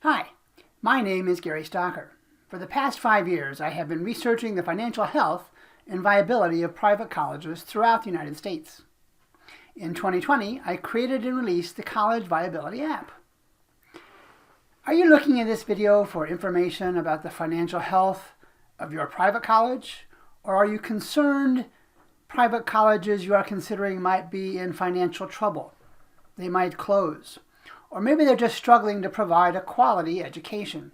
Hi, my name is Gary Stocker. For the past 5 years, I have been researching the financial health and viability of private colleges throughout the United States. In 2020, I created and released the College Viability app. Are you looking at this video for information about the financial health of your private college? Or are you concerned private colleges you are considering might be in financial trouble? They might close. Or maybe they're just struggling to provide a quality education.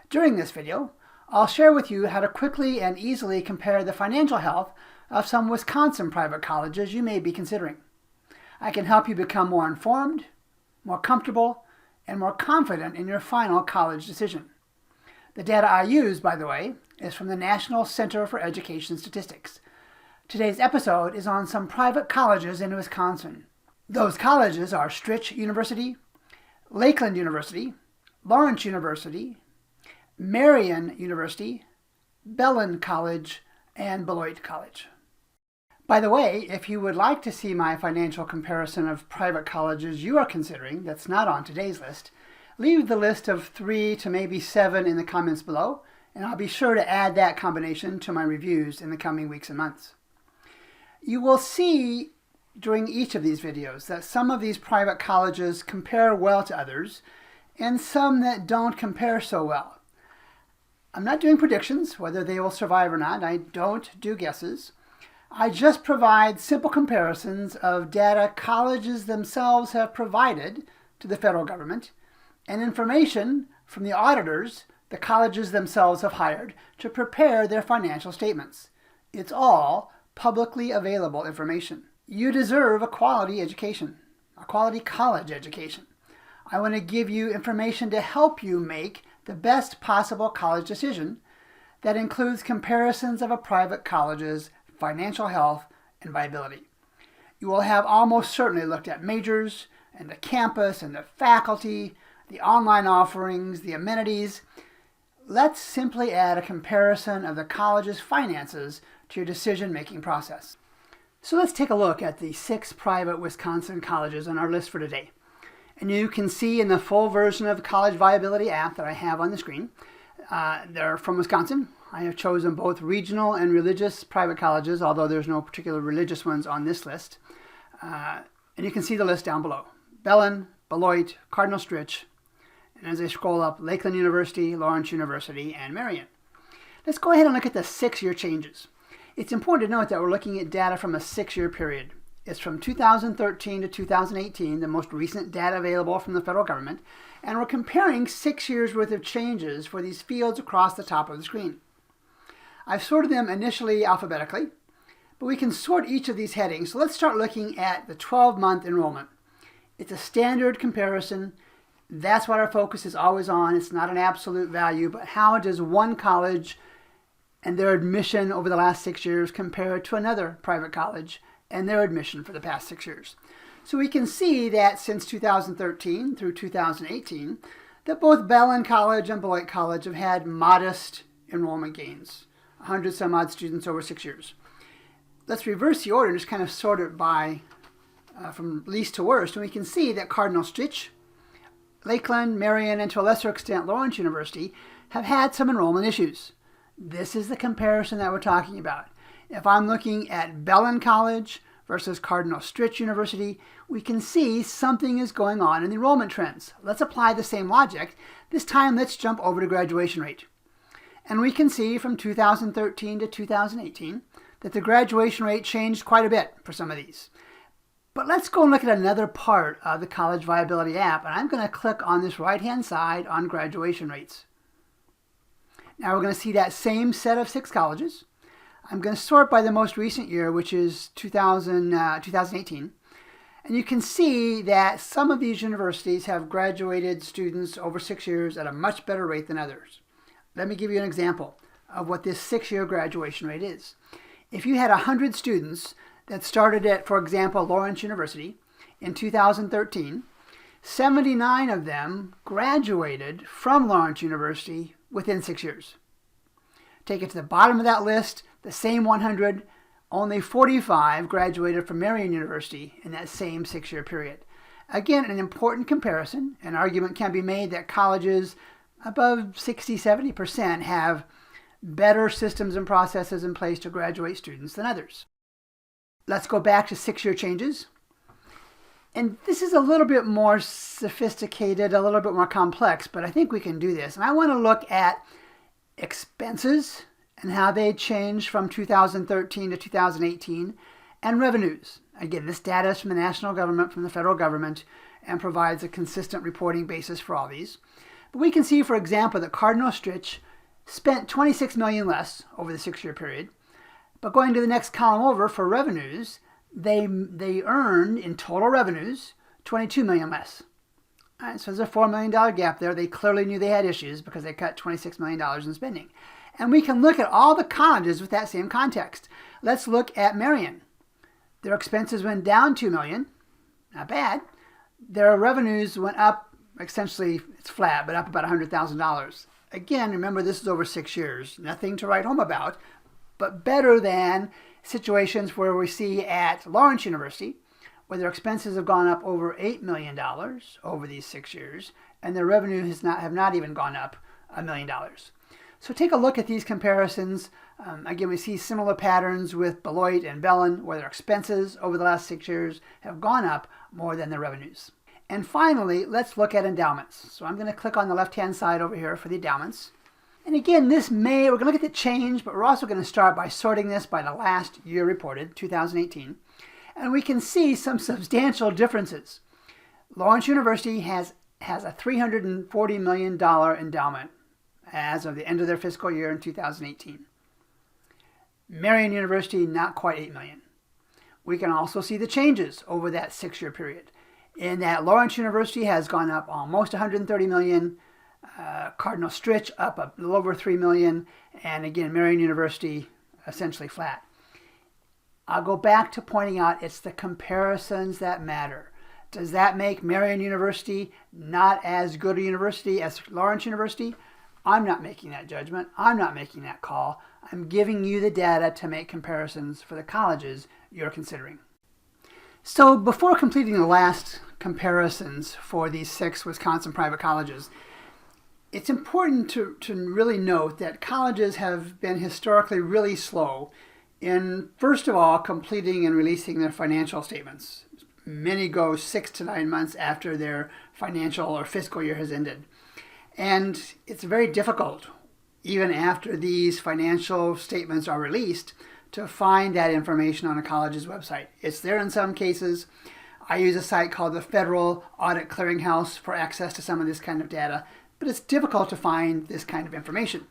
During this video, I'll share with you how to quickly and easily compare the financial health of some Wisconsin private colleges you may be considering. I can help you become more informed, more comfortable, and more confident in your final college decision. The data I use, by the way, is from the National Center for Education Statistics. Today's episode is on some private colleges in Wisconsin. Those colleges are Stritch University, Lakeland University, Lawrence University, Marian University, Bellin College, and Beloit College. By the way, if you would like to see my financial comparison of private colleges you are considering that's not on today's list, leave the list of 3 to maybe 7 in the comments below, and I'll be sure to add that combination to my reviews in the coming weeks and months. You will see during each of these videos that some of these private colleges compare well to others, and some that don't compare so well. I'm not doing predictions whether they will survive or not. I don't do guesses. I just provide simple comparisons of data colleges themselves have provided to the federal government and information from the auditors the colleges themselves have hired to prepare their financial statements. It's all publicly available information. You deserve a quality education, a quality college education. I want to give you information to help you make the best possible college decision that includes comparisons of a private college's financial health and viability. You will have almost certainly looked at majors and the campus and the faculty, the online offerings, the amenities. Let's simply add a comparison of the college's finances to your decision-making process. So let's take a look at the 6 private Wisconsin colleges on our list for today. And you can see in the full version of the College Viability app that I have on the screen, they're from Wisconsin. I have chosen both regional and religious private colleges, although there's no particular religious ones on this list. And you can see the list down below. Bellin, Beloit, Cardinal Stritch, and as I scroll up, Lakeland University, Lawrence University, and Marian. Let's go ahead and look at the 6-year changes. It's important to note that we're looking at data from a 6-year period. It's from 2013 to 2018, the most recent data available from the federal government, and we're comparing 6 years worth of changes for these fields across the top of the screen. I've sorted them initially alphabetically, but we can sort each of these headings. So let's start looking at the 12-month enrollment. It's a standard comparison. That's what our focus is always on. It's not an absolute value, but how does one college and their admission over the last 6 years compare to another private college and their admission for the past 6 years. So we can see that since 2013 through 2018, that both Bellin College and Beloit College have had modest enrollment gains, 100 some odd students over 6 years. Let's reverse the order and just kind of sort it by from least to worst, and we can see that Cardinal Stritch, Lakeland, Marian, and to a lesser extent Lawrence University have had some enrollment issues. This is the comparison that we're talking about. If I'm looking at Bellin College versus Cardinal Stritch University, we can see something is going on in the enrollment trends. Let's apply the same logic. This time, let's jump over to graduation rate. And we can see from 2013 to 2018 that the graduation rate changed quite a bit for some of these. But let's go and look at another part of the College Viability app, and I'm going to click on this right-hand side on graduation rates. Now we're going to see that same set of 6 colleges. I'm going to sort by the most recent year, which is 2018. And you can see that some of these universities have graduated students over 6 years at a much better rate than others. Let me give you an example of what this 6-year graduation rate is. If you had 100 students that started at, for example, Lawrence University in 2013, 79 of them graduated from Lawrence University within 6 years. Take it to the bottom of that list, the same 100, only 45 graduated from Marian University in that same 6-year period. Again, an important comparison. An argument can be made that colleges above 60–70% have better systems and processes in place to graduate students than others. Let's go back to 6-year changes. And this is a little bit more sophisticated, a little bit more complex, but I think we can do this. And I want to look at expenses and how they changed from 2013 to 2018, and revenues. Again, this data is from the national government, from the federal government, and provides a consistent reporting basis for all these. But we can see, for example, that Cardinal Stritch spent $26 million less over the 6-year period. But going to the next column over for revenues, they earned in total revenues $22 million less. All right, so there's a $4 million gap there. They clearly knew they had issues because they cut $26 million in spending. And we can look at all the colleges with that same context. Let's look at Marian. Their expenses went down $2 million. Not bad. Their revenues went up, essentially, it's flat, but up about $100,000. Again, remember, this is over 6 years. Nothing to write home about, but better than situations where we see at Lawrence University, where their expenses have gone up over $8 million over these 6 years, and their revenue have not even gone up $1 million. So take a look at these comparisons. Again, we see similar patterns with Beloit and Bellin, where their expenses over the last 6 years have gone up more than their revenues. And finally, let's look at endowments. So I'm going to click on the left-hand side over here for the endowments. And again, we're going to look at the change, but we're also going to start by sorting this by the last year reported, 2018. And we can see some substantial differences. Lawrence University has a $340 million endowment as of the end of their fiscal year in 2018. Marian University, not quite $8 million. We can also see the changes over that 6-year period. In that Lawrence University has gone up almost $130 million, Cardinal Stritch up a little over $3 million, and again, Marian University essentially flat. I'll go back to pointing out it's the comparisons that matter. Does that make Marian University not as good a university as Lawrence University? I'm not making that judgment. I'm not making that call. I'm giving you the data to make comparisons for the colleges you're considering. So before completing the last comparisons for these 6 Wisconsin private colleges, it's important to really note that colleges have been historically really slow in, first of all, completing and releasing their financial statements. Many go 6 to 9 months after their financial or fiscal year has ended. And it's very difficult, even after these financial statements are released, to find that information on a college's website. It's there in some cases. I use a site called the Federal Audit Clearinghouse for access to some of this kind of data, but it's difficult to find this kind of information.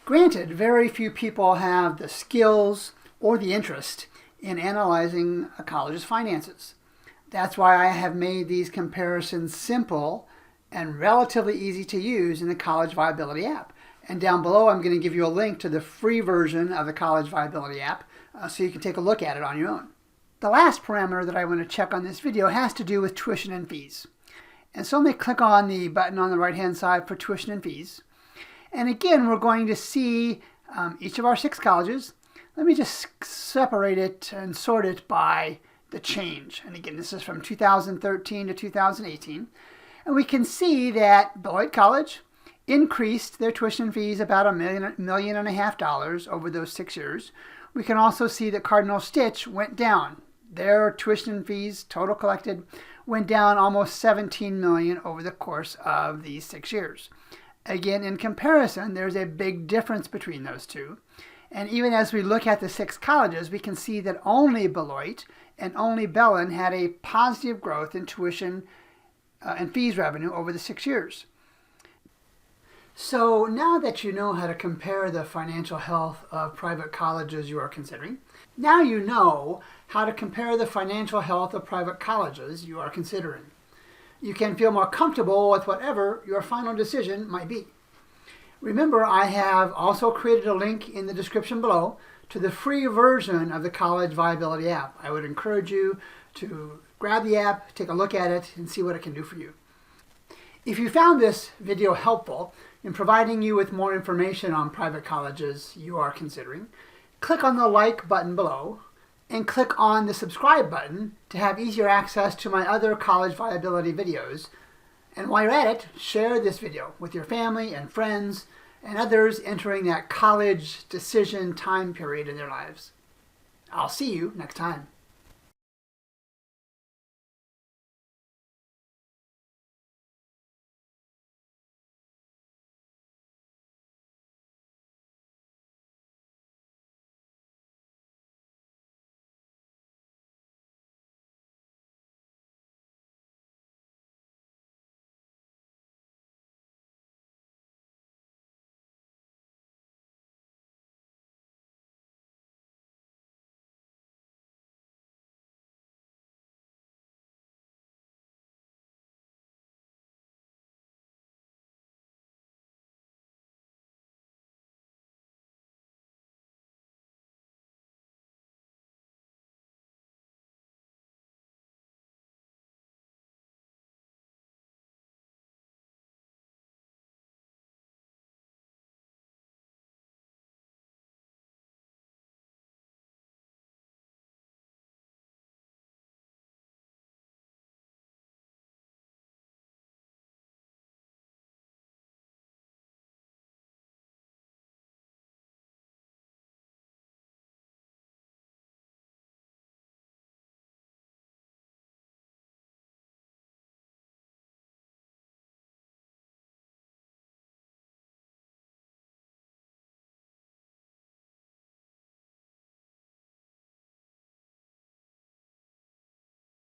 Granted, very few people have the skills or the interest in analyzing a college's finances. That's why I have made these comparisons simple and relatively easy to use in the College Viability app. And down below, I'm going to give you a link to the free version of the College Viability app so you can take a look at it on your own. The last parameter that I want to check on this video has to do with tuition and fees. And so I'm going to click on the button on the right-hand side for tuition and fees. And again, we're going to see each of our 6 colleges. Let me just separate it and sort it by the change. And again, this is from 2013 to 2018. And we can see that Beloit College increased their tuition fees about $1.5 million over those 6 years. We can also see that Cardinal Stritch went down. Their tuition fees, total collected, went down almost $17 million over the course of these 6 years. Again, in comparison, there's a big difference between those two. And even as we look at the 6 colleges, we can see that only Beloit and only Bellin had a positive growth in tuition and fees revenue over the 6 years. So now that you know how to compare the financial health of private colleges you are considering, now you know how to compare the financial health of private colleges you are considering. You can feel more comfortable with whatever your final decision might be. Remember, I have also created a link in the description below to the free version of the College Viability app. I would encourage you to grab the app, take a look at it, and see what it can do for you. If you found this video helpful in providing you with more information on private colleges you are considering, click on the like button below and click on the subscribe button to have easier access to my other college viability videos. And while you're at it, share this video with your family and friends and others entering that college decision time period in their lives. I'll see you next time.